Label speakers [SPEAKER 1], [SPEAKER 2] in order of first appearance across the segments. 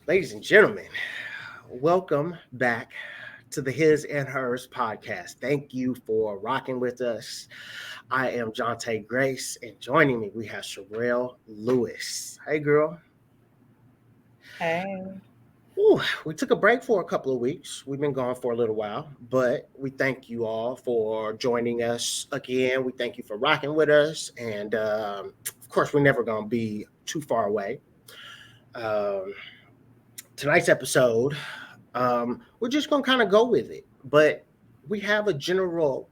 [SPEAKER 1] Ladies and gentlemen, welcome back to the His and Hers podcast. Thank you for rocking with us. I am Jontae Grace, and joining me, we have Sharell Lewis. Hey, girl.
[SPEAKER 2] Hey.
[SPEAKER 1] Ooh, we took a break for a couple of weeks. We've been gone for a little while, but we thank you all for joining us again. We thank you for rocking with us. And of course, we're never going to be too far away. Um, Tonight's episode, we're just gonna kind of go with it, but we have a general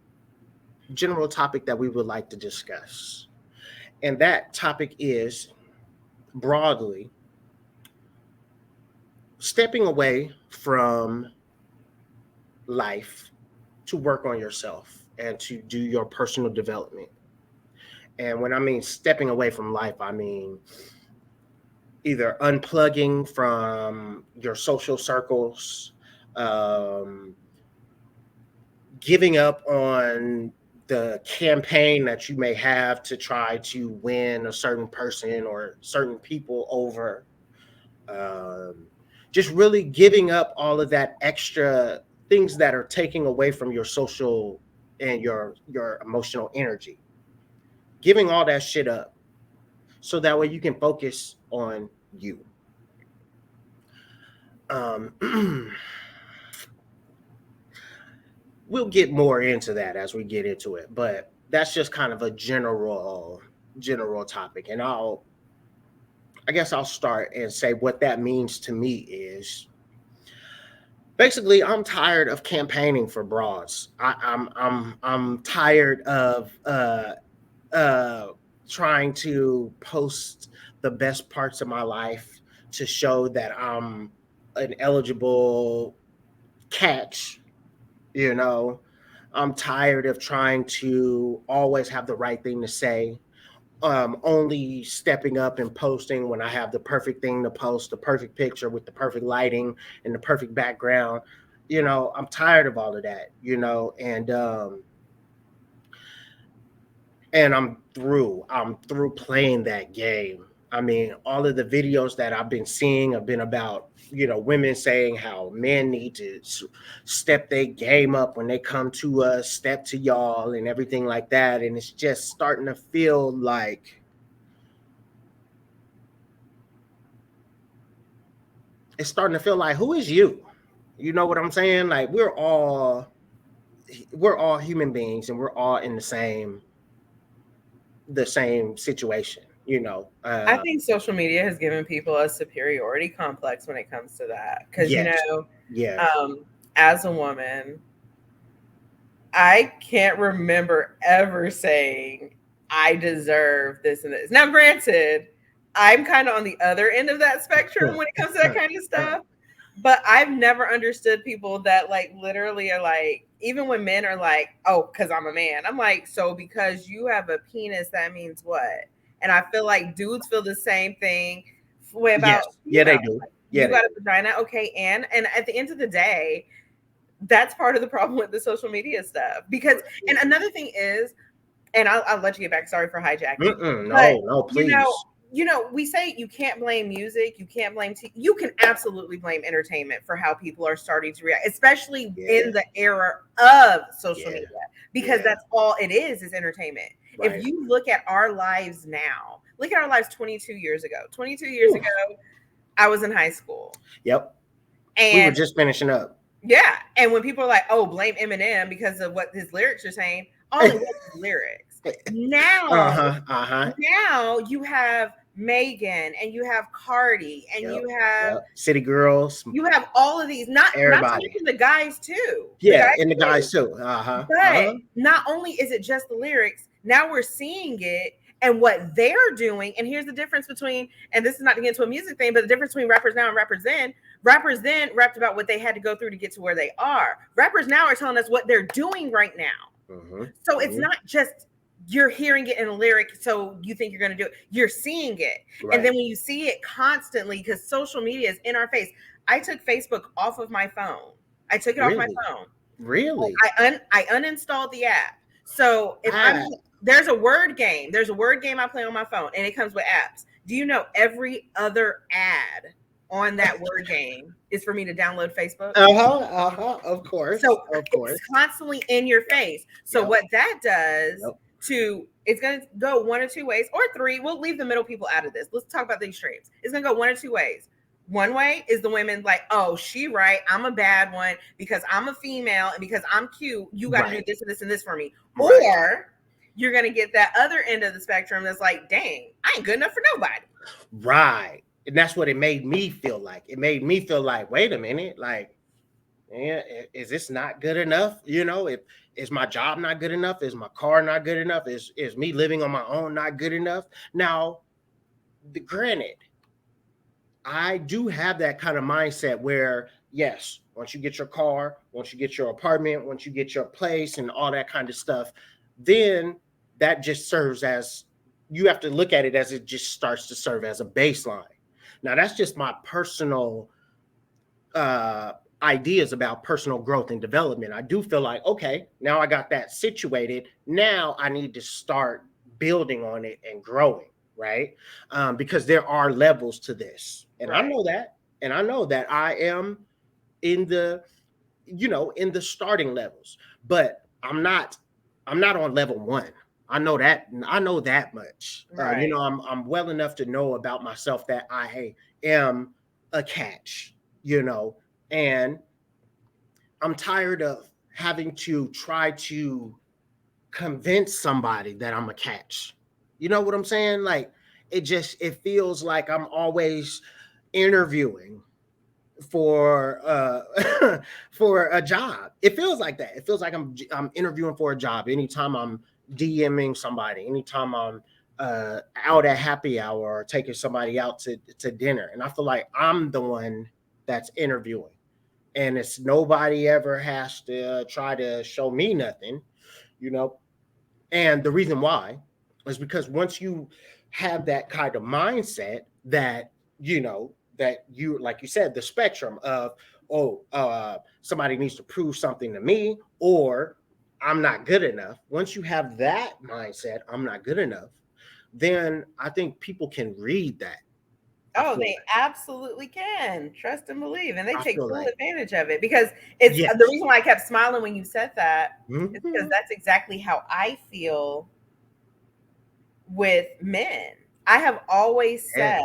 [SPEAKER 1] topic that we would like to discuss, and that topic is broadly stepping away from life to work on yourself and to do your personal development. And when I mean stepping away from life, I mean either unplugging from your social circles, um, giving up on the campaign that you may have to try to win a certain person or certain people over. Um, just really giving up all of that extra things that are taking away from your social and your emotional energy. Giving all that shit up so that way you can focus on you. Um, we'll get more into that as we get into it, but that's just kind of a general topic. And I guess I'll start and say what that means to me is basically I'm tired of campaigning for broads. I'm tired of uh trying to post the best parts of my life to show that I'm an eligible catch, you know. I'm tired of trying to always have the right thing to say. Only stepping up and posting when I have the perfect thing to post, the perfect picture with the perfect lighting and the perfect background. I'm tired of all of that, and I'm through playing that game. I mean, all of the videos that I've been seeing have been about, women saying how men need to step their game up when they come to us, step to y'all, and everything like that. And it's just starting to feel like who is you? You know what I'm saying? Like we're all human beings, and we're all in the same situation.
[SPEAKER 2] I think social media has given people a superiority complex when it comes to that. Because,
[SPEAKER 1] Yes, yeah,
[SPEAKER 2] as a woman, I can't remember ever saying, I deserve this and this. Now, granted, I'm kind of on the other end of that spectrum when it comes to that kind of stuff. But I've never understood people that like literally are like, even when men are like, oh, because I'm a man. I'm like, so because you have a penis, that means what? And I feel like dudes feel the same thing way
[SPEAKER 1] yes,
[SPEAKER 2] about
[SPEAKER 1] yeah, they
[SPEAKER 2] females.
[SPEAKER 1] do,
[SPEAKER 2] Like,
[SPEAKER 1] yeah,
[SPEAKER 2] you
[SPEAKER 1] they
[SPEAKER 2] got a
[SPEAKER 1] do.
[SPEAKER 2] vagina, okay, and at the end of the day, that's part of the problem with the social media stuff. Because,
[SPEAKER 1] For
[SPEAKER 2] and
[SPEAKER 1] sure.
[SPEAKER 2] another thing is, and I'll let you get back. Sorry for hijacking,
[SPEAKER 1] Mm-mm,
[SPEAKER 2] but
[SPEAKER 1] no, no,
[SPEAKER 2] you know,
[SPEAKER 1] please.
[SPEAKER 2] we say you can't blame music, you can't blame you can absolutely blame entertainment for how people are starting to react, especially in
[SPEAKER 1] Yeah,
[SPEAKER 2] the era of social
[SPEAKER 1] yeah,
[SPEAKER 2] media, because
[SPEAKER 1] yeah,
[SPEAKER 2] that's all it is entertainment. If
[SPEAKER 1] right.
[SPEAKER 2] you look at our lives now, look at our lives 22 years ago. 22 years
[SPEAKER 1] Whew.
[SPEAKER 2] ago, I was in high school.
[SPEAKER 1] Yep, we were
[SPEAKER 2] And
[SPEAKER 1] just finishing up.
[SPEAKER 2] yeah, and when people are like, "Oh, blame Eminem because of what his lyrics are saying," all it was lyrics. Now,
[SPEAKER 1] Uh-huh, uh-huh.
[SPEAKER 2] you have Megan and you have Cardi and
[SPEAKER 1] Yep,
[SPEAKER 2] you have
[SPEAKER 1] yep. City Girls,
[SPEAKER 2] all of these. Not to
[SPEAKER 1] everybody.
[SPEAKER 2] mention the guys too. The
[SPEAKER 1] Yeah,
[SPEAKER 2] guys
[SPEAKER 1] and the
[SPEAKER 2] too.
[SPEAKER 1] guys too. Uh-huh,
[SPEAKER 2] But
[SPEAKER 1] uh-huh.
[SPEAKER 2] not only is it just the lyrics, now we're seeing it and what they're doing. And here's the difference between, and this is not to get into a music thing, but the difference between rappers now and rappers then. Rappers then rapped about what they had to go through to get to where they are. Rappers now are telling us what they're doing right now.
[SPEAKER 1] Mm-hmm,
[SPEAKER 2] So it's
[SPEAKER 1] mm-hmm.
[SPEAKER 2] not just you're hearing it in a lyric, so you think you're going to do it. You're seeing it. And then
[SPEAKER 1] Right.
[SPEAKER 2] when you see it constantly, because social media is in our face, I took Facebook off of my phone. I took it off my
[SPEAKER 1] Really?
[SPEAKER 2] phone.
[SPEAKER 1] Really?
[SPEAKER 2] I uninstalled the app. So if
[SPEAKER 1] Ah,
[SPEAKER 2] there's a word game I play on my phone and it comes with apps. Do you know every other ad? on that word game is for me to download Facebook.
[SPEAKER 1] Of course,
[SPEAKER 2] So
[SPEAKER 1] of
[SPEAKER 2] it's
[SPEAKER 1] course.
[SPEAKER 2] constantly in your face. So
[SPEAKER 1] Yep,
[SPEAKER 2] what that does
[SPEAKER 1] yep.
[SPEAKER 2] to it's going to go one or two ways or three. We'll leave the middle people out of this. Let's talk about the extremes. It's going to go one or two ways. One way is the women like, oh, she right. I'm a bad one because I'm a female and because I'm cute. You got to do
[SPEAKER 1] Right,
[SPEAKER 2] this and this and this for me.
[SPEAKER 1] right,
[SPEAKER 2] Or you're going to get that other end of the spectrum that's like, dang, I ain't good enough for nobody.
[SPEAKER 1] right. And that's what it made me feel like. It made me feel like, wait a minute, like, yeah, is this not good enough? If is my job not good enough? Is my car not good enough? Is me living on my own not good enough? Now, granted, I do have that kind of mindset where, yes, once you get your car, once you get your apartment, once you get your place and all that kind of stuff, then that just serves as, you have to look at it as it just starts to serve as a baseline. Now, that's just my personal uh, ideas about personal growth and development. I do feel like, okay, now I got that situated. Now I need to start building on it and growing, right? Because there are levels to this, and I
[SPEAKER 2] Right.
[SPEAKER 1] know that, and I know that I am in the, in the starting levels, but I'm not on level one. I know that much.
[SPEAKER 2] Right.
[SPEAKER 1] I'm well enough to know about myself that I am a catch, you know, and I'm tired of having to try to convince somebody that I'm a catch. You know what I'm saying? Like, it feels like I'm always interviewing for for a job. It feels like that. It feels like I'm interviewing for a job anytime I'm DMing somebody, anytime I'm out at happy hour or taking somebody out to dinner. And I feel like I'm the one that's interviewing. And it's nobody ever has to try to show me nothing, you know. And the reason why is because once you have that kind of mindset that, that you, like you said, the spectrum of, oh, somebody needs to prove something to me, or I'm not good enough. Once you have that mindset, I'm not good enough, then I think people can read that. I
[SPEAKER 2] Oh,
[SPEAKER 1] feel
[SPEAKER 2] they
[SPEAKER 1] like.
[SPEAKER 2] absolutely can. Trust and believe. And they
[SPEAKER 1] I
[SPEAKER 2] take
[SPEAKER 1] feel
[SPEAKER 2] full
[SPEAKER 1] like.
[SPEAKER 2] advantage of it because it's the
[SPEAKER 1] Yes.
[SPEAKER 2] reason why I kept smiling when you said that is because
[SPEAKER 1] Mhm.
[SPEAKER 2] that's exactly how I feel with men. I have always said
[SPEAKER 1] Yeah.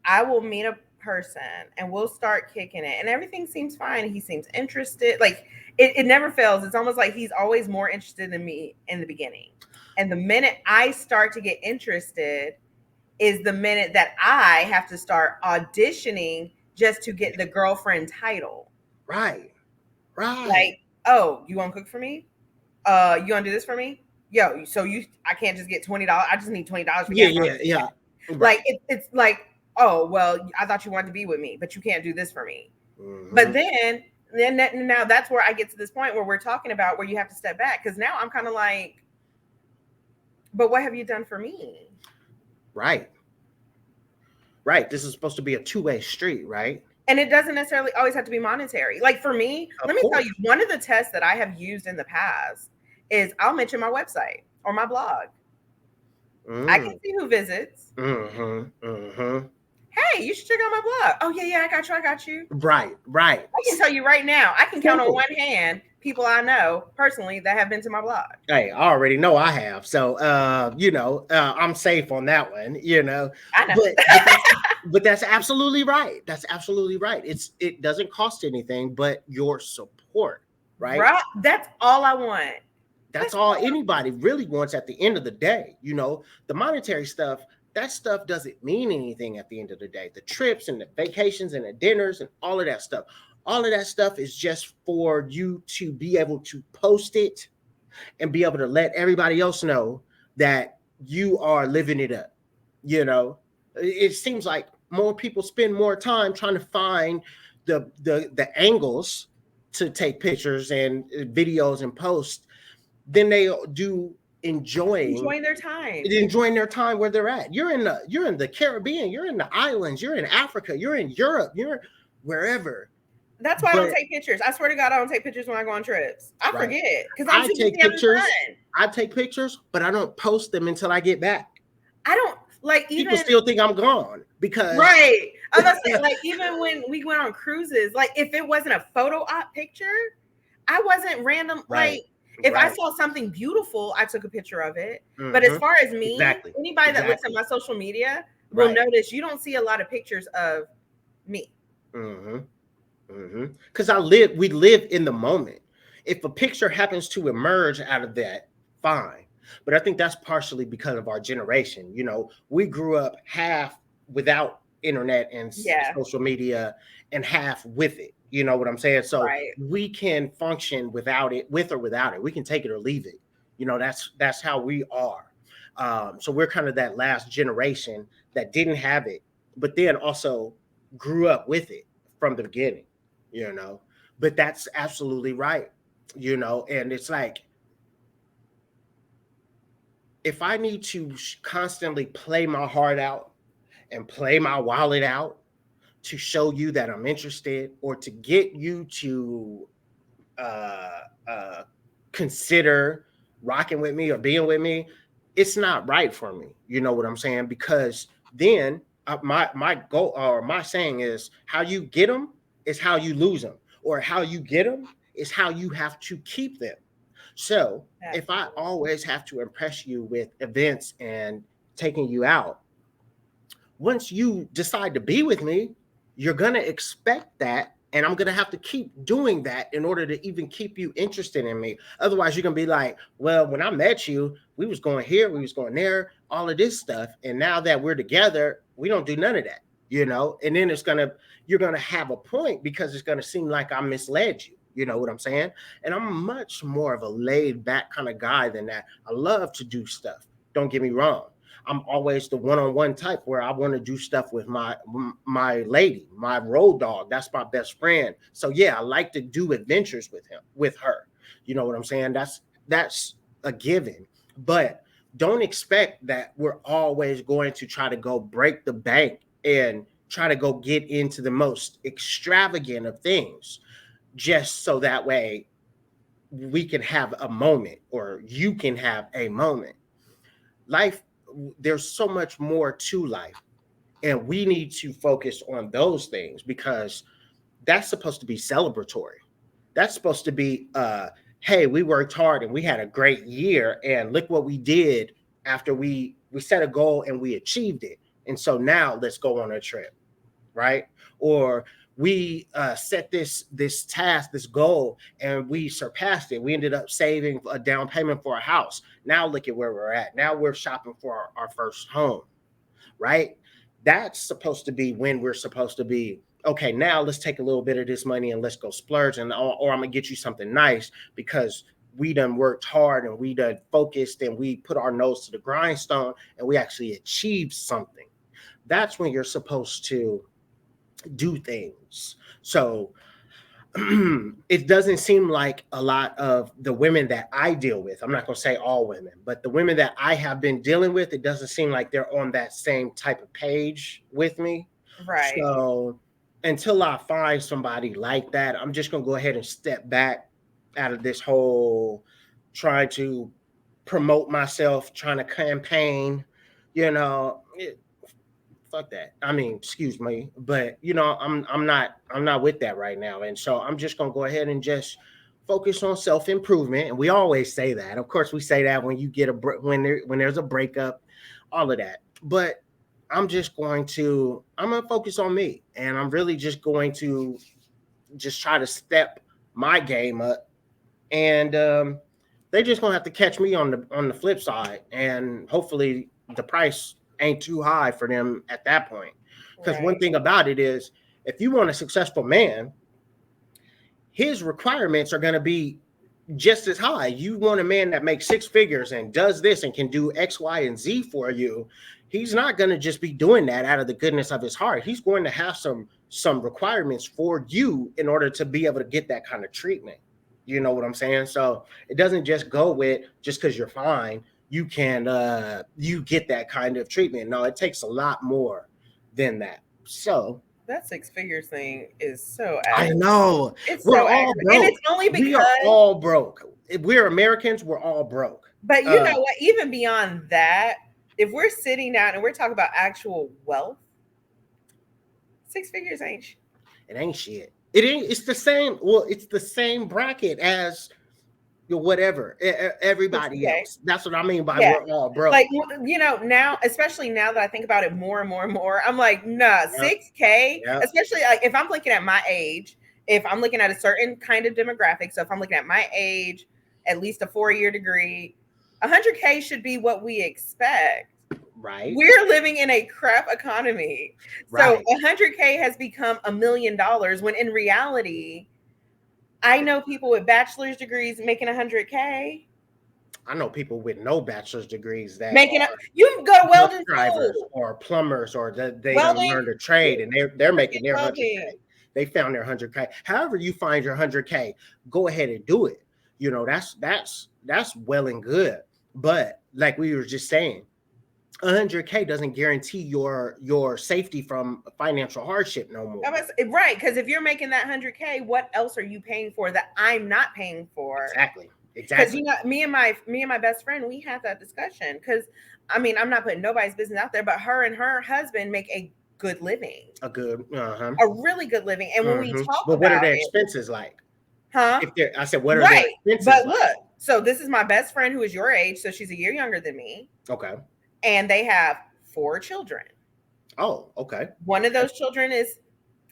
[SPEAKER 2] I will meet a person and we'll start kicking it and everything seems fine. He seems interested. Like it never fails. It's almost like he's always more interested than me in the beginning. And the minute I start to get interested is the minute that I have to start auditioning just to get the girlfriend title.
[SPEAKER 1] Right. Right.
[SPEAKER 2] Like, oh, you want to cook for me? You want to do this for me? Yo, so I can't just get $20. I just need $20 for
[SPEAKER 1] Yeah,
[SPEAKER 2] gas
[SPEAKER 1] yeah,
[SPEAKER 2] money.
[SPEAKER 1] yeah.
[SPEAKER 2] Like
[SPEAKER 1] Right.
[SPEAKER 2] it's like, oh well, I thought you wanted to be with me, but you can't do this for me. But
[SPEAKER 1] Hmm.
[SPEAKER 2] then now that's where I get to this point where we're talking about where you have to step back because now I'm kind of like, but what have you done for me?
[SPEAKER 1] Right. Right. This is supposed to be a two-way street, right?
[SPEAKER 2] And it doesn't necessarily always have to be monetary. Like for me,
[SPEAKER 1] Of
[SPEAKER 2] let me tell you,
[SPEAKER 1] course.
[SPEAKER 2] one of the tests that I have used in the past is I'll mention my website or my blog. I can
[SPEAKER 1] Mm.
[SPEAKER 2] see who visits.
[SPEAKER 1] Mm-hmm. Mm-hmm.
[SPEAKER 2] Hey, you should check out my blog. Oh yeah, yeah, I got you. I got you.
[SPEAKER 1] Right. Right.
[SPEAKER 2] I can tell you right now, I can count on
[SPEAKER 1] Simple.
[SPEAKER 2] one hand people I know personally that have been to my blog.
[SPEAKER 1] Hey, I already know I have. So I'm safe on that one,
[SPEAKER 2] I know.
[SPEAKER 1] But that's absolutely right. That's absolutely right. It doesn't cost anything but your support, right?
[SPEAKER 2] Right. That's all I want.
[SPEAKER 1] That's
[SPEAKER 2] That's
[SPEAKER 1] all
[SPEAKER 2] all.
[SPEAKER 1] anybody really wants at the end of the day. The monetary stuff, that stuff doesn't mean anything at the end of the day. The trips and the vacations and the dinners and all of that stuff is just for you to be able to post it and be able to let everybody else know that you are living it up. It seems like more people spend more time trying to find the angles to take pictures and videos and posts than they do enjoying
[SPEAKER 2] Enjoying their time.
[SPEAKER 1] enjoying their time where they're at. You're in the Caribbean, you're in the islands, you're in Africa, you're in Europe, you're wherever.
[SPEAKER 2] That's why I don't
[SPEAKER 1] But
[SPEAKER 2] take pictures. I swear to God, I don't take pictures when I go on trips. I
[SPEAKER 1] right,
[SPEAKER 2] forget because I'm
[SPEAKER 1] I
[SPEAKER 2] too busy
[SPEAKER 1] take
[SPEAKER 2] having
[SPEAKER 1] pictures.
[SPEAKER 2] fun.
[SPEAKER 1] I take pictures, but I don't post them until I get back.
[SPEAKER 2] I don't like
[SPEAKER 1] People
[SPEAKER 2] even
[SPEAKER 1] still think I'm gone because
[SPEAKER 2] right. I was gonna say, like, even when we went on cruises, like, if it wasn't a photo op picture, I wasn't random. Like,
[SPEAKER 1] Right.
[SPEAKER 2] if I
[SPEAKER 1] Right.
[SPEAKER 2] saw something beautiful, I took a picture of it. But as
[SPEAKER 1] Hmm.
[SPEAKER 2] far as me,
[SPEAKER 1] Exactly.
[SPEAKER 2] anybody that looks at
[SPEAKER 1] Exactly.
[SPEAKER 2] my social media will
[SPEAKER 1] Right.
[SPEAKER 2] notice you don't see a lot of pictures of me.
[SPEAKER 1] Hmm. Because we live in the moment. If a picture happens to emerge out of that, fine. But I think that's partially because of our generation. We grew up half without internet and
[SPEAKER 2] Yeah,
[SPEAKER 1] social media, and half with it. You know what I'm saying? So
[SPEAKER 2] right.
[SPEAKER 1] we can function without it, with or without it. We can take it or leave it. That's how we are. So we're kind of that last generation that didn't have it, but then also grew up with it from the beginning, you know. But that's absolutely right, and it's like, if I need to constantly play my heart out and play my wallet out to show you that I'm interested, or to get you to uh, uh, consider rocking with me or being with me, it's not right for me. You know what I'm saying? Because then my goal, or my saying is, how you get them is how you lose them, or how you get them is how you have to keep them. So if I
[SPEAKER 2] Absolutely.
[SPEAKER 1] always have to impress you with events and taking you out, once you decide to be with me, you're going to expect that. And I'm going to have to keep doing that in order to even keep you interested in me. Otherwise, you're going to be like, well, when I met you, we was going here, we was going there, all of this stuff. And now that we're together, we don't do none of that. And then you're going to have a point, because it's going to seem like I misled you. You know what I'm saying? And I'm much more of a laid back kind of guy than that. I love to do stuff. Don't get me wrong. I'm always the one-on-one type, where I want to do stuff with my lady, my road dog. That's my best friend. So yeah, I like to do adventures with her. You know what I'm saying? That's a given. But don't expect that we're always going to try to go break the bank and try to go get into the most extravagant of things, just so that way we can have a moment, or you can have a moment. Life, there's so much more to life, and we need to focus on those things, because that's supposed to be celebratory. That's supposed to be, hey, we worked hard and we had a great year, and look what we did after we set a goal and we achieved it, and so now let's go on a trip, right? Or we set this task, this goal, and we surpassed it. We ended up saving a down payment for a house. Now look at where we're at. Now we're shopping for our first home, right? That's supposed to be when we're supposed to be, okay, now let's take a little bit of this money and let's go splurge, and or I'm gonna get you something nice, because we done worked hard and we done focused and we put our nose to the grindstone and we actually achieved something. That's when you're supposed to do things. So it doesn't seem like a lot of the women that I deal with, I'm not going to say all women, but the women that I have been dealing with, it doesn't seem like they're on that same type of page with me.
[SPEAKER 2] Right.
[SPEAKER 1] So until I find somebody like that, I'm just going to go ahead and step back out of this whole trying to promote myself, trying to campaign, you know. Fuck that. I mean, excuse me, but I'm not with that right now, and so I'm just gonna go ahead and just focus on self improvement. And we always say that. Of course, we say that when you get when there's a breakup, all of that. But I'm gonna focus on me, and I'm really just going to just try to step my game up, and they just gonna have to catch me on the flip side, and hopefully the price ain't too high for them at that point. Because one
[SPEAKER 2] Right.
[SPEAKER 1] thing about it is, if you want a successful man, his requirements are gonna be just as high. You want a man that makes six figures and does this and can do X, Y, and Z for you. He's not going to just be doing that out of the goodness of his heart. He's going to have some requirements for you in order to be able to get that kind of treatment. You know what I'm saying? So it doesn't just go with, just because you're fine, you get that kind of treatment. No, it takes a lot more than that. So
[SPEAKER 2] That six figures thing is so
[SPEAKER 1] I
[SPEAKER 2] aggravating.
[SPEAKER 1] know
[SPEAKER 2] It's
[SPEAKER 1] we're
[SPEAKER 2] so
[SPEAKER 1] all
[SPEAKER 2] aggravating. And it's
[SPEAKER 1] broke.
[SPEAKER 2] only
[SPEAKER 1] We are
[SPEAKER 2] because,
[SPEAKER 1] all broke. If we're Americans, we're all broke.
[SPEAKER 2] but you
[SPEAKER 1] Uh,
[SPEAKER 2] know what, even beyond that, if we're sitting down and we're talking about actual wealth, Six figures ain't
[SPEAKER 1] It ain't shit. It ain't. It's the same. Well, it's the same bracket as whatever everybody
[SPEAKER 2] 60K.
[SPEAKER 1] else. That's what I mean by
[SPEAKER 2] Yeah.
[SPEAKER 1] we're all
[SPEAKER 2] Like,
[SPEAKER 1] broke.
[SPEAKER 2] now, especially now that I think about it more and more and more, I'm like, nah,
[SPEAKER 1] Yep.
[SPEAKER 2] 6K,
[SPEAKER 1] Yep.
[SPEAKER 2] especially like if I'm looking at my age, if I'm looking at a certain kind of demographic, so if I'm looking at my age, at least a 4-year degree, 100K should be what we expect.
[SPEAKER 1] Right.
[SPEAKER 2] We're living in a crap economy. So
[SPEAKER 1] Right.
[SPEAKER 2] 100K has become $1 million when in reality, I know people with bachelor's degrees making 100K.
[SPEAKER 1] I know people with no bachelor's degrees that
[SPEAKER 2] Making a
[SPEAKER 1] are
[SPEAKER 2] you go to
[SPEAKER 1] bus
[SPEAKER 2] welding
[SPEAKER 1] drivers
[SPEAKER 2] school.
[SPEAKER 1] or plumbers or that they don't
[SPEAKER 2] Welding,
[SPEAKER 1] learn the trade and they're making their 100K.
[SPEAKER 2] welding.
[SPEAKER 1] They found their 100K. However, you find your 100K, go ahead and do it. That's well and good. But like we were just saying, 100K doesn't guarantee your safety from financial hardship no more.
[SPEAKER 2] Right, because if you're making that 100K, what else are you paying for that I'm not paying for?
[SPEAKER 1] Exactly.
[SPEAKER 2] Because
[SPEAKER 1] Exactly.
[SPEAKER 2] me and my best friend, we had that discussion. Because I mean, I'm not putting nobody's business out there, but her and her husband make a good living,
[SPEAKER 1] A good uh-huh.
[SPEAKER 2] a really good living. And when we talk
[SPEAKER 1] But what are
[SPEAKER 2] about
[SPEAKER 1] their
[SPEAKER 2] it,
[SPEAKER 1] expenses like?
[SPEAKER 2] huh?
[SPEAKER 1] If they're I said, what are their
[SPEAKER 2] Right.
[SPEAKER 1] expenses
[SPEAKER 2] But
[SPEAKER 1] like?
[SPEAKER 2] look, so this is my best friend who is your age, so she's a year younger than me,
[SPEAKER 1] Okay.
[SPEAKER 2] and they have 4 children.
[SPEAKER 1] Oh, okay.
[SPEAKER 2] One of
[SPEAKER 1] Okay.
[SPEAKER 2] those children is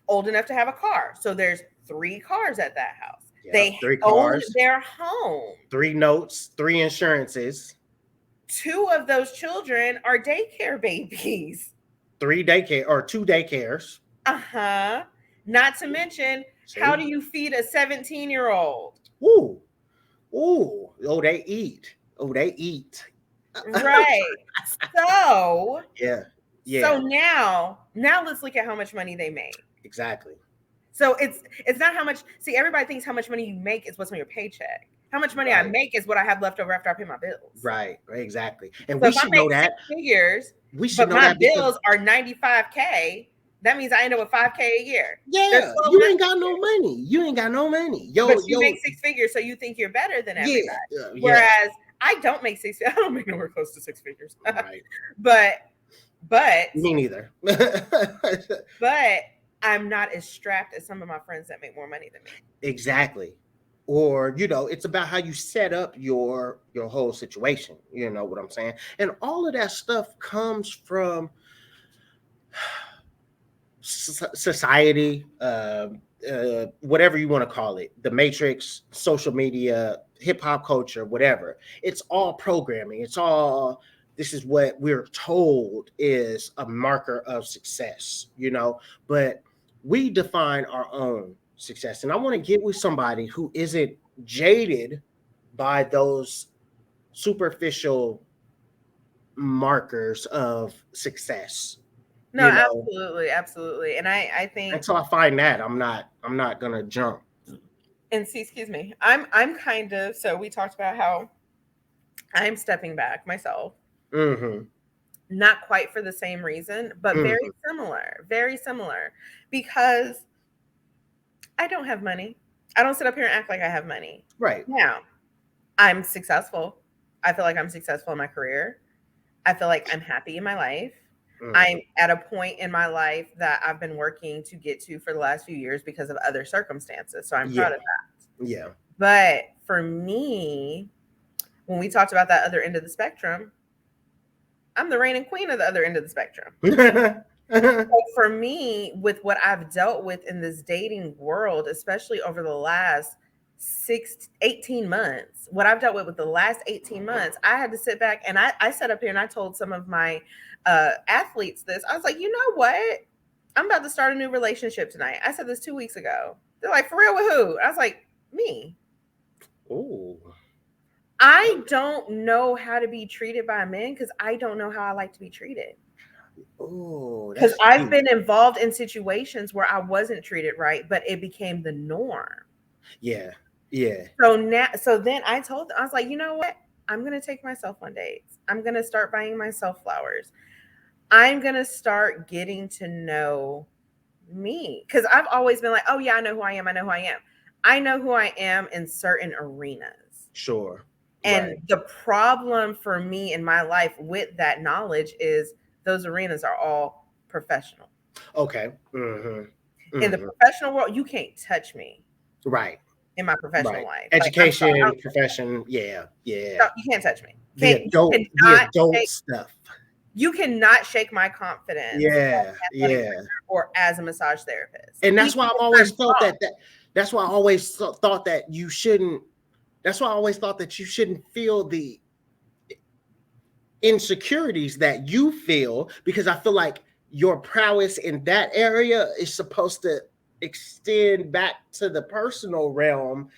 [SPEAKER 2] old enough to have a car. So there's 3 cars at that house.
[SPEAKER 1] Yep.
[SPEAKER 2] They
[SPEAKER 1] Three
[SPEAKER 2] own
[SPEAKER 1] cars,
[SPEAKER 2] their home.
[SPEAKER 1] 3 notes, 3 insurances,
[SPEAKER 2] 2 of those children are daycare babies.
[SPEAKER 1] 2 daycares.
[SPEAKER 2] Uh-huh. Not to mention, how
[SPEAKER 1] See?
[SPEAKER 2] do you feed a 17-year-old?
[SPEAKER 1] Ooh. Ooh. Oh, they eat. Oh, they eat.
[SPEAKER 2] Right. So,
[SPEAKER 1] Yeah.
[SPEAKER 2] so
[SPEAKER 1] Yeah.
[SPEAKER 2] now let's look at how much money they make.
[SPEAKER 1] Exactly.
[SPEAKER 2] So it's not how much. See, everybody thinks how much money you make is what's on your paycheck. How much money I
[SPEAKER 1] Right.
[SPEAKER 2] make is what I have left over after I pay my bills.
[SPEAKER 1] Right. Exactly. And
[SPEAKER 2] So
[SPEAKER 1] we
[SPEAKER 2] if I
[SPEAKER 1] should
[SPEAKER 2] make
[SPEAKER 1] know
[SPEAKER 2] six
[SPEAKER 1] that.
[SPEAKER 2] figures,
[SPEAKER 1] We should
[SPEAKER 2] but
[SPEAKER 1] know
[SPEAKER 2] my
[SPEAKER 1] that because
[SPEAKER 2] bills are 95K, that means I end up with 5K a year. There's
[SPEAKER 1] yeah,
[SPEAKER 2] 12
[SPEAKER 1] you
[SPEAKER 2] months
[SPEAKER 1] ain't got
[SPEAKER 2] a
[SPEAKER 1] no
[SPEAKER 2] year.
[SPEAKER 1] money. You ain't got no money.
[SPEAKER 2] But
[SPEAKER 1] Yo,
[SPEAKER 2] you make
[SPEAKER 1] yo,
[SPEAKER 2] 6 figures, so you think you're better than
[SPEAKER 1] yeah,
[SPEAKER 2] everybody.
[SPEAKER 1] yeah.
[SPEAKER 2] Whereas I don't make six. I don't make nowhere close to 6 figures.
[SPEAKER 1] Right.
[SPEAKER 2] but but
[SPEAKER 1] Me neither.
[SPEAKER 2] but I'm not as strapped as some of my friends that make more money than me.
[SPEAKER 1] Exactly. Or, it's about how you set up your whole situation. You know what I'm saying? And all of that stuff comes from society, whatever you want to call it, the matrix, social media, hip hop culture, whatever. It's all programming. It's all this is what we're told is a marker of success, but we define our own success. And I want to get with somebody who isn't jaded by those superficial markers of success,
[SPEAKER 2] No,
[SPEAKER 1] you know
[SPEAKER 2] absolutely, absolutely. And I think,
[SPEAKER 1] until I find that, I'm not gonna jump.
[SPEAKER 2] and see, excuse me, I'm kind of, so we talked about how I'm stepping back myself,
[SPEAKER 1] Mm-hmm.
[SPEAKER 2] not quite for the same reason, but
[SPEAKER 1] Mm-hmm.
[SPEAKER 2] very similar, because I don't have money. I don't sit up here and act like I have money.
[SPEAKER 1] Right.
[SPEAKER 2] Now, I'm successful. I feel like I'm successful in my career. I feel like I'm happy in my life. I'm
[SPEAKER 1] Mm-hmm.
[SPEAKER 2] at a point in my life that I've been working to get to for the last few years because of other circumstances. So I'm proud
[SPEAKER 1] Yeah.
[SPEAKER 2] of that.
[SPEAKER 1] Yeah.
[SPEAKER 2] But for me, when we talked about that other end of the spectrum, I'm the reigning queen of the other end of the spectrum. So for me, with what I've dealt with in this dating world, especially over the last 18 months, what I've dealt with the last 18 months, I had to sit back and I sat up here and I told some of my athletes this. I was like, you know what? I'm about to start a new relationship tonight. I said this 2 weeks ago. They're like, for real, with who? I was like, me.
[SPEAKER 1] Oh.
[SPEAKER 2] I don't know how to be treated by men because I don't know how I like to be treated.
[SPEAKER 1] Oh,
[SPEAKER 2] Because
[SPEAKER 1] that's
[SPEAKER 2] I've
[SPEAKER 1] deep.
[SPEAKER 2] been involved in situations where I wasn't treated right, but it became the norm.
[SPEAKER 1] Yeah. Yeah.
[SPEAKER 2] So then I told them, I was like, you know what? I'm gonna take myself on dates. I'm gonna start buying myself flowers. I'm gonna start getting to know me. Because I've always been like, oh yeah, I know who I am. I know who I am. I know who I am in certain arenas.
[SPEAKER 1] Sure.
[SPEAKER 2] And
[SPEAKER 1] Right.
[SPEAKER 2] the problem for me in my life with that knowledge is those arenas are all professional.
[SPEAKER 1] Okay. Mm-hmm.
[SPEAKER 2] In the
[SPEAKER 1] Mm-hmm.
[SPEAKER 2] professional world, you can't touch me
[SPEAKER 1] Right.
[SPEAKER 2] in my professional
[SPEAKER 1] Right.
[SPEAKER 2] life. Like, I'm sorry,
[SPEAKER 1] Education, profession. Yeah. Yeah.
[SPEAKER 2] you can't touch me.
[SPEAKER 1] The
[SPEAKER 2] Can't
[SPEAKER 1] adult,
[SPEAKER 2] you
[SPEAKER 1] the
[SPEAKER 2] cannot
[SPEAKER 1] adult
[SPEAKER 2] shake
[SPEAKER 1] stuff.
[SPEAKER 2] you cannot shake my confidence as
[SPEAKER 1] Yeah.
[SPEAKER 2] an athletic
[SPEAKER 1] Yeah.
[SPEAKER 2] trainer or as a massage therapist.
[SPEAKER 1] And that's
[SPEAKER 2] Even
[SPEAKER 1] why I've
[SPEAKER 2] if
[SPEAKER 1] always
[SPEAKER 2] I'm
[SPEAKER 1] felt
[SPEAKER 2] wrong.
[SPEAKER 1] that. That's why I always thought that you shouldn't. That's why I always thought that you shouldn't feel the insecurities that you feel, because I feel like your prowess in that area is supposed to extend back to the personal realm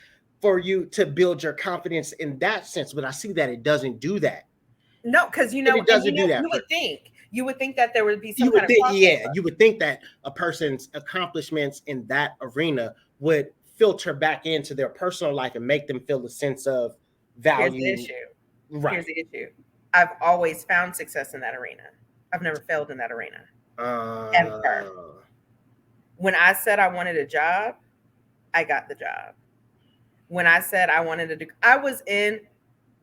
[SPEAKER 1] for you to build your confidence in that sense. But I see that it doesn't do that.
[SPEAKER 2] No, because
[SPEAKER 1] And it
[SPEAKER 2] and
[SPEAKER 1] doesn't do that for
[SPEAKER 2] you would think that there would be some
[SPEAKER 1] you
[SPEAKER 2] kind
[SPEAKER 1] would
[SPEAKER 2] of
[SPEAKER 1] think, yeah,
[SPEAKER 2] crossover.
[SPEAKER 1] you would think that a person's accomplishments in that arena would filter back into their personal life and make them feel a sense of
[SPEAKER 2] Here's the
[SPEAKER 1] value.
[SPEAKER 2] issue. Here's
[SPEAKER 1] Right.
[SPEAKER 2] the issue. I've always found success in that arena. I've never failed in that arena. Ever.
[SPEAKER 1] Uh,
[SPEAKER 2] When I said I wanted a job, I got the job. When I said I wanted a degree, I was in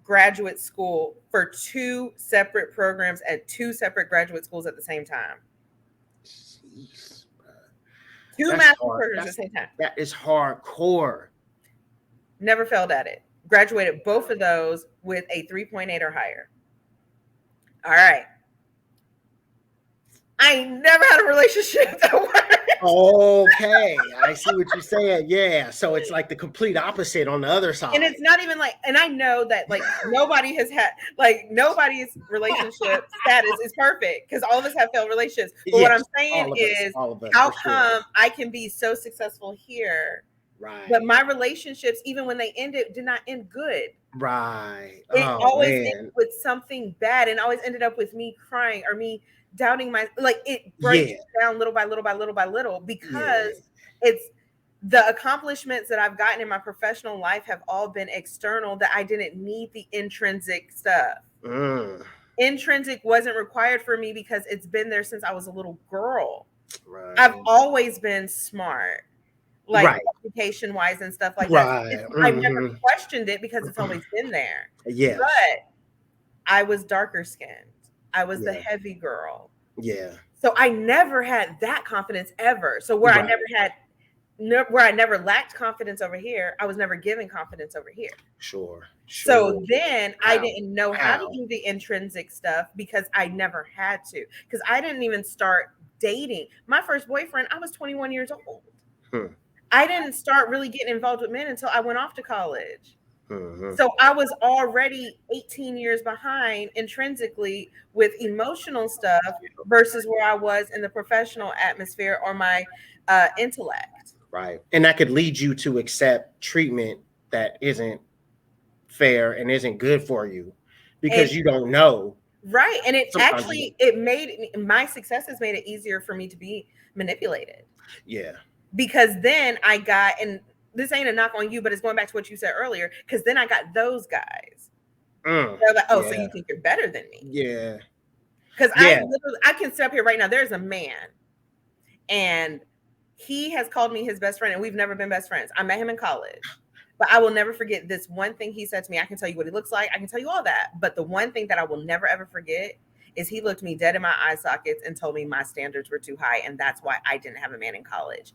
[SPEAKER 2] graduate school for two separate programs at two separate graduate schools at the same time.
[SPEAKER 1] Jeez, bro.
[SPEAKER 2] Two
[SPEAKER 1] That's
[SPEAKER 2] master's
[SPEAKER 1] hard.
[SPEAKER 2] programs at the same time.
[SPEAKER 1] That is hardcore.
[SPEAKER 2] Never failed at it. Graduated both of those with a 3.8 or higher. All right. I never had a relationship that worked.
[SPEAKER 1] Okay, I see what you're saying. Yeah, so it's like the complete opposite on the other
[SPEAKER 2] And
[SPEAKER 1] side.
[SPEAKER 2] it's not even like, and I know that like nobody has had, like nobody's relationship status is perfect because all of us have failed relationships. But what I'm
[SPEAKER 1] Yes,
[SPEAKER 2] saying is,
[SPEAKER 1] all of us
[SPEAKER 2] how
[SPEAKER 1] for sure.
[SPEAKER 2] come I can be so successful here, but
[SPEAKER 1] Right,
[SPEAKER 2] my relationships, even when they ended, did not end good?
[SPEAKER 1] right.
[SPEAKER 2] It
[SPEAKER 1] Oh
[SPEAKER 2] always ended
[SPEAKER 1] man,
[SPEAKER 2] with something bad and always ended up with me crying or me doubting my, like it breaks
[SPEAKER 1] yeah,
[SPEAKER 2] down little by little by little by little
[SPEAKER 1] yeah.
[SPEAKER 2] because it's the accomplishments that I've gotten in my professional life have all been external, that I didn't need the intrinsic stuff.
[SPEAKER 1] Mm,
[SPEAKER 2] Intrinsic wasn't required for me because it's been there since I was a little girl. I've
[SPEAKER 1] right,
[SPEAKER 2] always been smart, like
[SPEAKER 1] right,
[SPEAKER 2] education wise and stuff like that.
[SPEAKER 1] right.
[SPEAKER 2] I've never
[SPEAKER 1] Hmm.
[SPEAKER 2] questioned it because it's always been there.
[SPEAKER 1] Yes,
[SPEAKER 2] But I was darker skinned. I was the
[SPEAKER 1] yeah,
[SPEAKER 2] heavy girl.
[SPEAKER 1] yeah.
[SPEAKER 2] So I never had that confidence ever. So
[SPEAKER 1] Right.
[SPEAKER 2] where I never lacked confidence over here, I was never given confidence over here.
[SPEAKER 1] Sure,
[SPEAKER 2] So
[SPEAKER 1] sure.
[SPEAKER 2] then I
[SPEAKER 1] Wow,
[SPEAKER 2] didn't know how to
[SPEAKER 1] wow.
[SPEAKER 2] do the intrinsic stuff because I never had to. Because I didn't even start dating. My first boyfriend, I was 21 years old.
[SPEAKER 1] Hmm.
[SPEAKER 2] I didn't start really getting involved with men until I went off to college.
[SPEAKER 1] Hmm.
[SPEAKER 2] So I was already 18 years behind intrinsically with emotional stuff versus where I was in the professional atmosphere or my intellect.
[SPEAKER 1] Right, and that could lead you to accept treatment that isn't fair and isn't good for you
[SPEAKER 2] And
[SPEAKER 1] because you don't know.
[SPEAKER 2] right. And it
[SPEAKER 1] Sometimes you,
[SPEAKER 2] actually, it made my successes made it easier for me to be manipulated
[SPEAKER 1] yeah.
[SPEAKER 2] because then I got, and this ain't a knock on you, but it's going back to what you said earlier, because then I got those guys.
[SPEAKER 1] Mm,
[SPEAKER 2] They're like, oh, so
[SPEAKER 1] yeah,
[SPEAKER 2] you think you're better than me?
[SPEAKER 1] yeah,
[SPEAKER 2] Because
[SPEAKER 1] yeah.
[SPEAKER 2] I can sit up here right now. There's a man and he has called me his best friend and we've never been best friends. I met him in college. But I will never forget this one thing he said to me. I can tell you what he looks like. I can tell you all that. But the one thing that I will never ever forget is he looked me dead in my eye sockets and told me my standards were too high and that's why I didn't have a man in college.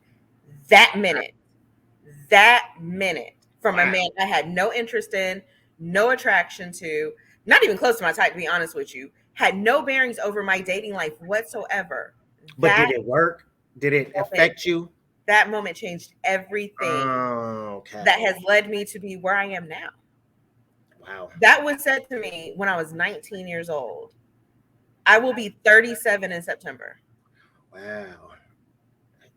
[SPEAKER 2] That minute, that minute from a
[SPEAKER 1] Wow.
[SPEAKER 2] man I had no interest in, no attraction to, not even close to my type, to be honest with you, had no bearings over my dating life whatsoever.
[SPEAKER 1] But
[SPEAKER 2] That
[SPEAKER 1] did it work? Did it
[SPEAKER 2] moment,
[SPEAKER 1] affect you?
[SPEAKER 2] that moment changed everything that
[SPEAKER 1] Okay.
[SPEAKER 2] has led me to be where I am now.
[SPEAKER 1] Wow.
[SPEAKER 2] That was said to me when I was 19 years old. I will be 37 in September.
[SPEAKER 1] Wow.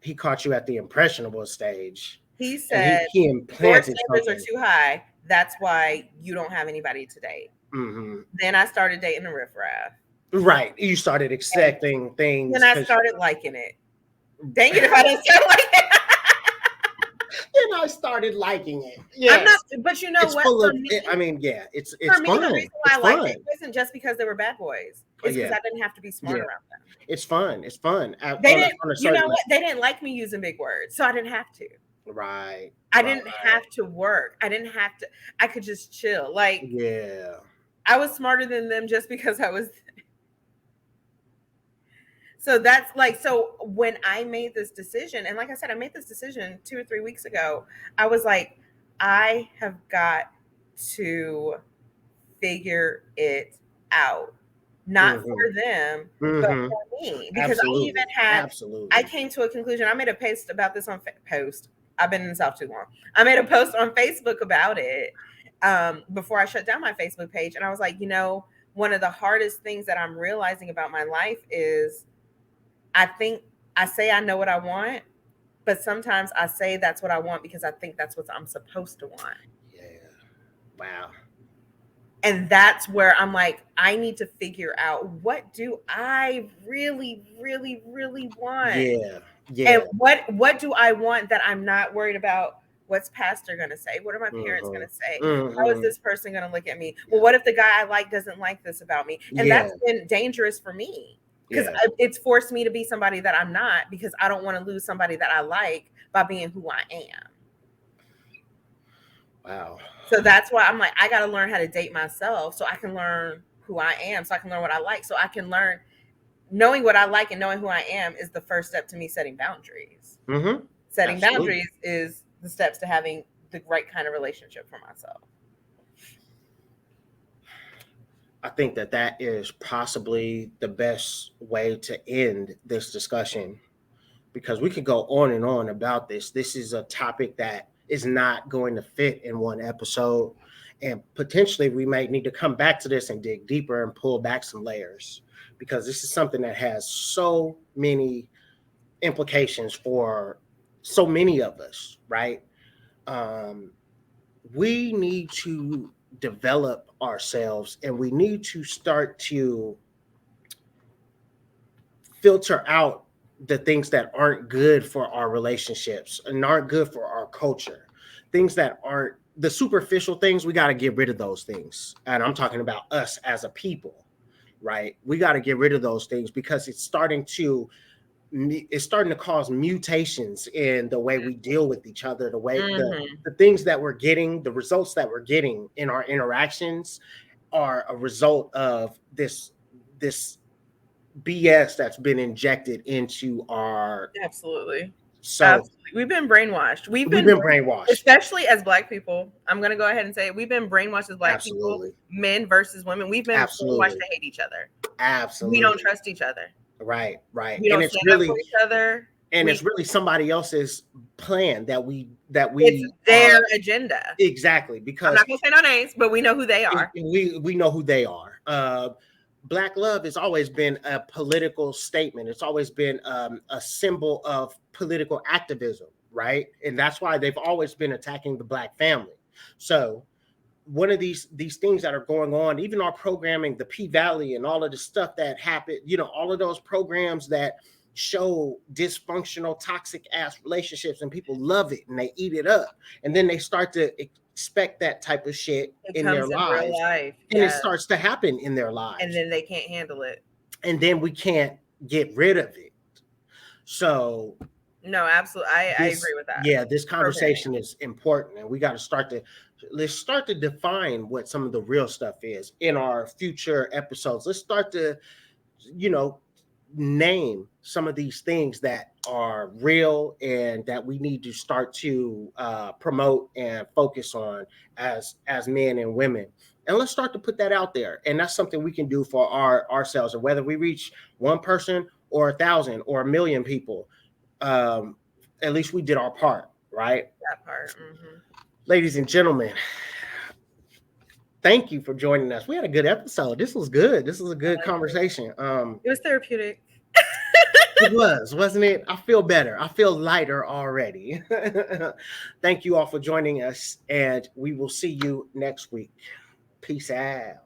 [SPEAKER 1] He caught you at the impressionable stage,
[SPEAKER 2] He
[SPEAKER 1] and
[SPEAKER 2] said,
[SPEAKER 1] he
[SPEAKER 2] your
[SPEAKER 1] implanted
[SPEAKER 2] standards are
[SPEAKER 1] something.
[SPEAKER 2] too high. That's why you don't have anybody to date.
[SPEAKER 1] Hmm.
[SPEAKER 2] Then I started dating the riffraff.
[SPEAKER 1] Right. You started
[SPEAKER 2] And
[SPEAKER 1] accepting
[SPEAKER 2] then
[SPEAKER 1] things
[SPEAKER 2] I
[SPEAKER 1] because
[SPEAKER 2] started liking it. Dang it, if I didn't say it like that.
[SPEAKER 1] then I started liking it.
[SPEAKER 2] I'm not,
[SPEAKER 1] Yes.
[SPEAKER 2] but you know
[SPEAKER 1] It's
[SPEAKER 2] what?
[SPEAKER 1] full of it, I mean, yeah, it's
[SPEAKER 2] For me, the
[SPEAKER 1] fun.
[SPEAKER 2] reason why
[SPEAKER 1] It's
[SPEAKER 2] I liked it
[SPEAKER 1] fun.
[SPEAKER 2] wasn't just because they were bad boys. It's because
[SPEAKER 1] Yeah.
[SPEAKER 2] I didn't have to be smart
[SPEAKER 1] Yeah.
[SPEAKER 2] around them.
[SPEAKER 1] It's fun. It's fun.
[SPEAKER 2] They didn't,
[SPEAKER 1] On a
[SPEAKER 2] you
[SPEAKER 1] certain
[SPEAKER 2] know
[SPEAKER 1] level.
[SPEAKER 2] what? They didn't like me using big words, so I didn't have to.
[SPEAKER 1] Right.
[SPEAKER 2] I
[SPEAKER 1] Right.
[SPEAKER 2] didn't have to work. I didn't have to. I could just chill. Like
[SPEAKER 1] Yeah.
[SPEAKER 2] I was smarter than them just because I was. So that's like, so when I made this decision, and like I said, I made this decision 2 or 3 weeks ago, I was like, I have got to figure it out, not
[SPEAKER 1] Mm-hmm.
[SPEAKER 2] for them, but
[SPEAKER 1] Mm-hmm.
[SPEAKER 2] for me. Because
[SPEAKER 1] Absolutely.
[SPEAKER 2] I
[SPEAKER 1] Absolutely.
[SPEAKER 2] came to a conclusion. I made a post about this on post. I've been in the South too long. I made a post on Facebook about it before I shut down my Facebook page. And I was like, one of the hardest things that I'm realizing about my life is I think I say I know what I want, but sometimes I say that's what I want because I think that's what I'm supposed to want.
[SPEAKER 1] Yeah. Wow.
[SPEAKER 2] And that's where I'm like, I need to figure out, what do I really, really, really want?
[SPEAKER 1] Yeah.
[SPEAKER 2] And
[SPEAKER 1] Yeah.
[SPEAKER 2] what do I want that I'm not worried about? What's pastor going to say? What are my parents going
[SPEAKER 1] Mm-hmm.
[SPEAKER 2] to say? How is
[SPEAKER 1] Mm-hmm.
[SPEAKER 2] this person going to look at me? Well,
[SPEAKER 1] Yeah.
[SPEAKER 2] what if the guy I like doesn't like this about me? And
[SPEAKER 1] Yeah.
[SPEAKER 2] that's been dangerous for me because
[SPEAKER 1] Yeah.
[SPEAKER 2] it's forced me to be somebody that I'm not, because I don't want to lose somebody that I like by being who I am.
[SPEAKER 1] Wow.
[SPEAKER 2] So that's why I'm like, I got to learn how to date myself so I can learn who I am, so I can learn what I like, so I can learn. Knowing what I like and knowing who I am is the first step to me setting boundaries.
[SPEAKER 1] Mm-hmm.
[SPEAKER 2] Setting
[SPEAKER 1] Absolutely.
[SPEAKER 2] boundaries is the steps to having the right kind of relationship for myself.
[SPEAKER 1] I think that that is possibly the best way to end this discussion, because we could go on and on about this. This is a topic that is not going to fit in one episode. And potentially we might need to come back to this and dig deeper and pull back some layers, because this is something that has so many implications for so many of us, right? Um, we need to develop ourselves, and we need to start to filter out the things that aren't good for our relationships and aren't good for our culture. Things that aren't the superficial things, we got to get rid of those things. And I'm talking about us as a people, right? We got to get rid of those things because it's starting to cause mutations in the way we deal with each other, the way
[SPEAKER 2] Mm-hmm.
[SPEAKER 1] the things that we're getting, the results that we're getting in our interactions are a result of this BS that's been injected into our.
[SPEAKER 2] Absolutely.
[SPEAKER 1] So
[SPEAKER 2] Absolutely. We've been brainwashed.
[SPEAKER 1] we've been brainwashed.
[SPEAKER 2] Especially as Black people. I'm going to go ahead and say it. We've been brainwashed as Black people,
[SPEAKER 1] Absolutely.
[SPEAKER 2] men versus women. We've been brainwashed
[SPEAKER 1] Absolutely.
[SPEAKER 2] to hate each other. We don't
[SPEAKER 1] Absolutely.
[SPEAKER 2] trust each other.
[SPEAKER 1] Right, right.
[SPEAKER 2] We don't stand up for each other.
[SPEAKER 1] And
[SPEAKER 2] We
[SPEAKER 1] it's really somebody else's plan that
[SPEAKER 2] It's
[SPEAKER 1] we
[SPEAKER 2] their
[SPEAKER 1] are.
[SPEAKER 2] agenda.
[SPEAKER 1] Exactly,
[SPEAKER 2] I'm
[SPEAKER 1] because
[SPEAKER 2] not going to say no names, but we know who they are.
[SPEAKER 1] we know who they are. Black love has always been a political statement. It's always been a symbol of political activism, right? And that's why they've always been attacking the Black family. So one of these things that are going on, even our programming, the P Valley and all of the stuff that happened, all of those programs that show dysfunctional, toxic ass relationships, and people love it and they eat it up, and then they start to expect that type of shit
[SPEAKER 2] It
[SPEAKER 1] in their
[SPEAKER 2] comes in real
[SPEAKER 1] lives,
[SPEAKER 2] life.
[SPEAKER 1] and it
[SPEAKER 2] Yeah.
[SPEAKER 1] starts to happen in their
[SPEAKER 2] And
[SPEAKER 1] lives,
[SPEAKER 2] then they can't handle it.
[SPEAKER 1] and then we can't get rid of it. So
[SPEAKER 2] No, absolutely. I
[SPEAKER 1] this
[SPEAKER 2] agree with that.
[SPEAKER 1] yeah, this
[SPEAKER 2] Programming.
[SPEAKER 1] conversation is important, and we got to let's start to define what some of the real stuff is in our future episodes. Let's start to you know name some of these things that are real and that we need to start to promote and focus on as men and women, and let's start to put that out there. And that's something we can do for ourselves, and whether we reach one person or 1,000 or 1,000,000 people, um, at least we did our part, right?
[SPEAKER 2] That part. Mm-hmm.
[SPEAKER 1] Ladies and gentlemen, thank you for joining us. We had a good episode. This was good. This was a good conversation.
[SPEAKER 2] It was therapeutic.
[SPEAKER 1] It was, wasn't it? I feel better. I feel lighter already. Thank you all for joining us, and we will see you next week. Peace out.